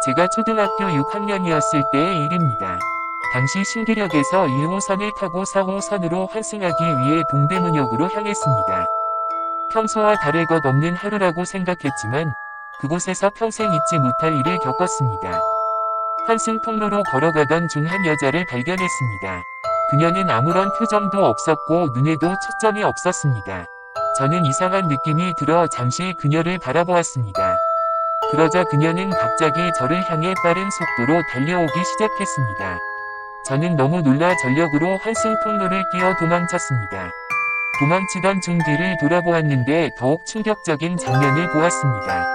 제가 초등학교 6학년이었을 때의 일입니다. 당시 신기역에서 1호선을 타고 4호선으로 환승하기 위해 동대문역으로 향했습니다. 평소와 다를 것 없는 하루라고 생각했지만 그곳에서 평생 잊지 못할 일을 겪었습니다. 환승 통로로 걸어가던 중 한 여자를 발견했습니다. 그녀는 아무런 표정도 없었고 눈에도 초점이 없었습니다. 저는 이상한 느낌이 들어 잠시 그녀를 바라보았습니다. 그러자 그녀는 갑자기 저를 향해 빠른 속도로 달려오기 시작했습니다. 저는 너무 놀라 전력으로 환승 통로를 뛰어 도망쳤습니다. 도망치던 중 뒤를 돌아보았는데 더욱 충격적인 장면을 보았습니다.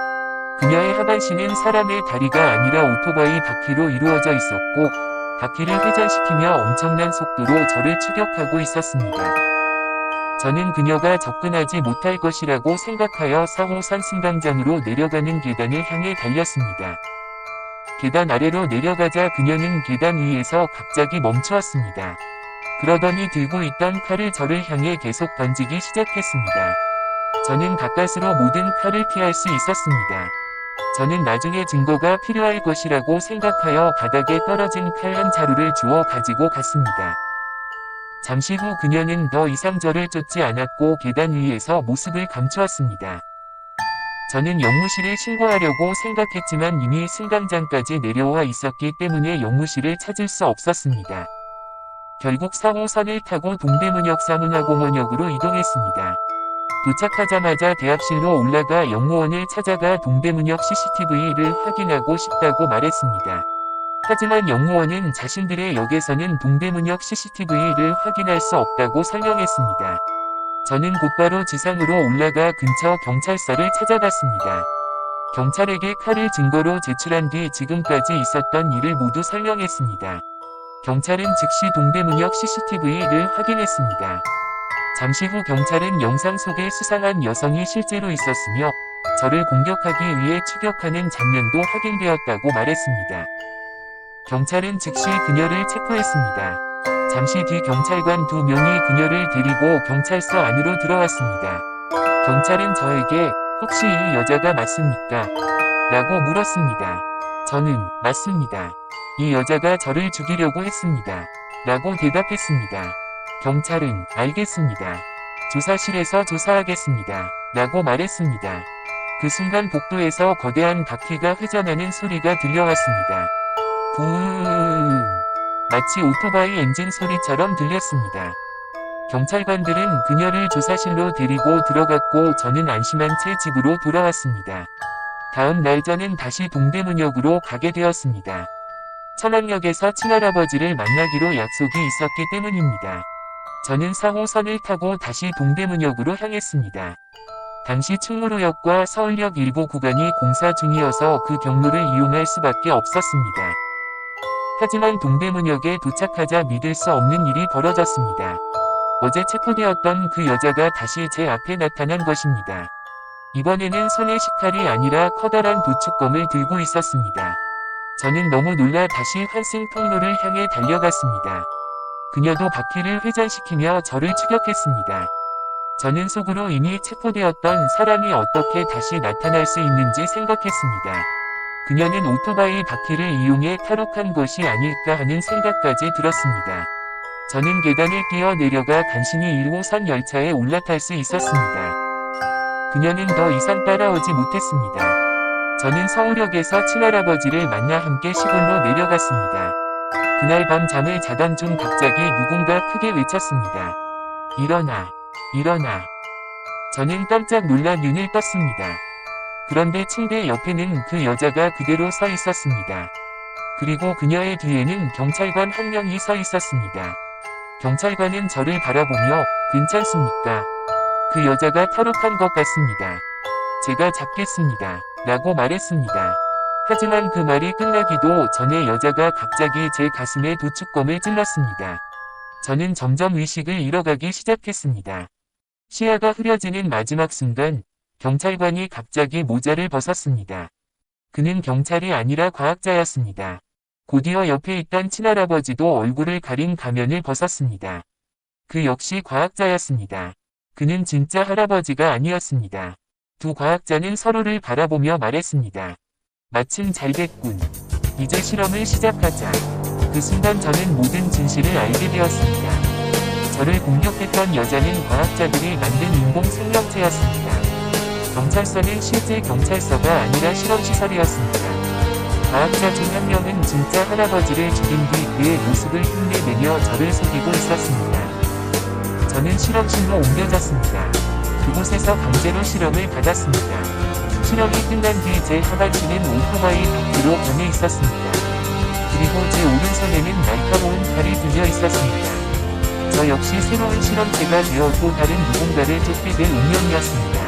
그녀의 하반신은 사람의 다리가 아니라 오토바이 바퀴로 이루어져 있었고 바퀴를 회전시키며 엄청난 속도로 저를 추격하고 있었습니다. 저는 그녀가 접근하지 못할 것이라고 생각하여 4호선 승강장으로 내려가는 계단을 향해 달렸습니다. 계단 아래로 내려가자 그녀는 계단 위에서 갑자기 멈추었습니다. 그러더니 들고 있던 칼을 저를 향해 계속 던지기 시작했습니다. 저는 가까스로 모든 칼을 피할 수 있었습니다. 저는 나중에 증거가 필요할 것이라고 생각하여 바닥에 떨어진 칼 한 자루를 주워 가지고 갔습니다. 잠시 후 그녀는 더 이상 저를 쫓지 않았고 계단 위에서 모습을 감추었습니다. 저는 영무실에 신고하려고 생각했지만 이미 승강장까지 내려와 있었기 때문에 영무실을 찾을 수 없었습니다. 결국 4호선을 타고 동대문역 사문화공원역으로 이동했습니다. 도착하자마자 대합실로 올라가 영무원을 찾아가 동대문역 CCTV를 확인하고 싶다고 말했습니다. 하지만 영무원은 자신들의 역에서는 동대문역 CCTV를 확인할 수 없다고 설명했습니다. 저는 곧바로 지상으로 올라가 근처 경찰서를 찾아갔습니다. 경찰에게 칼을 증거로 제출한 뒤 지금까지 있었던 일을 모두 설명했습니다. 경찰은 즉시 동대문역 CCTV를 확인했습니다. 잠시 후 경찰은 영상 속에 수상한 여성이 실제로 있었으며 저를 공격하기 위해 추격하는 장면도 확인되었다고 말했습니다. 경찰은 즉시 그녀를 체포했습니다. 잠시 뒤 경찰관 2명이 그녀를 데리고 경찰서 안으로 들어왔습니다. 경찰은 저에게 혹시 이 여자가 맞습니까? 라고 물었습니다. 저는 맞습니다. 이 여자가 저를 죽이려고 했습니다. 라고 대답했습니다. 경찰은 알겠습니다. 조사실에서 조사하겠습니다. 라고 말했습니다. 그 순간 복도에서 거대한 바퀴가 회전하는 소리가 들려왔습니다. 부으으으으 마치 오토바이 엔진 소리처럼 들렸습니다. 경찰관들은 그녀를 조사실로 데리고 들어갔고 저는 안심한 채 집으로 돌아왔습니다. 다음 날 저는 다시 동대문역으로 가게 되었습니다. 천안역에서 친할아버지를 만나기로 약속이 있었기 때문입니다. 저는 4호선을 타고 다시 동대문역으로 향했습니다. 당시 충무로역과 서울역 일부 구간이 공사 중이어서 그 경로를 이용할 수밖에 없었습니다. 하지만 동대문역에 도착하자 믿을 수 없는 일이 벌어졌습니다. 어제 체포되었던 그 여자가 다시 제 앞에 나타난 것입니다. 이번에는 손에 식칼이 아니라 커다란 도축검을 들고 있었습니다. 저는 너무 놀라 다시 환승 통로를 향해 달려갔습니다. 그녀도 바퀴를 회전시키며 저를 추격했습니다. 저는 속으로 이미 체포되었던 사람이 어떻게 다시 나타날 수 있는지 생각했습니다. 그녀는 오토바이 바퀴를 이용해 탈옥한 것이 아닐까 하는 생각까지 들었습니다. 저는 계단을 뛰어 내려가 간신히 1호선 열차에 올라탈 수 있었습니다. 그녀는 더 이상 따라오지 못했습니다. 저는 서울역에서 친할아버지를 만나 함께 시골로 내려갔습니다. 그날 밤 잠을 자던 중 갑자기 누군가 크게 외쳤습니다. 일어나, 일어나. 저는 깜짝 놀라 눈을 떴습니다. 그런데 침대 옆에는 그 여자가 그대로 서 있었습니다. 그리고 그녀의 뒤에는 경찰관 한 명이 서 있었습니다. 경찰관은 저를 바라보며 괜찮습니까? 그 여자가 탈옥한 것 같습니다. 제가 잡겠습니다. 라고 말했습니다. 하지만 그 말이 끝나기도 전에 여자가 갑자기 제 가슴에 도축검을 찔렀습니다. 저는 점점 의식을 잃어가기 시작했습니다. 시야가 흐려지는 마지막 순간 경찰관이 갑자기 모자를 벗었습니다. 그는 경찰이 아니라 과학자였습니다. 곧이어 옆에 있던 친할아버지도 얼굴을 가린 가면을 벗었습니다. 그 역시 과학자였습니다. 그는 진짜 할아버지가 아니었습니다. 두 과학자는 서로를 바라보며 말했습니다. 마침 잘 됐군. 이제 실험을 시작하자. 그 순간 저는 모든 진실을 알게 되었습니다. 저를 공격했던 여자는 과학자들이 만든 인공 생명체였습니다. 경찰서는 실제 경찰서가 아니라 실험시설이었습니다. 과학자 중 한 명은 진짜 할아버지를 죽인 뒤 그의 모습을 흉내내며 저를 속이고 있었습니다. 저는 실험실로 옮겨졌습니다. 그곳에서 강제로 실험을 받았습니다. 실험이 끝난 뒤 제 하반신은 오토바이 바퀴로 변해 있었습니다. 그리고 제 오른손에는 날카로운 칼이 들려 있었습니다. 저 역시 새로운 실험체가 되어 또 다른 누군가를 쫓게 될 운명이었습니다.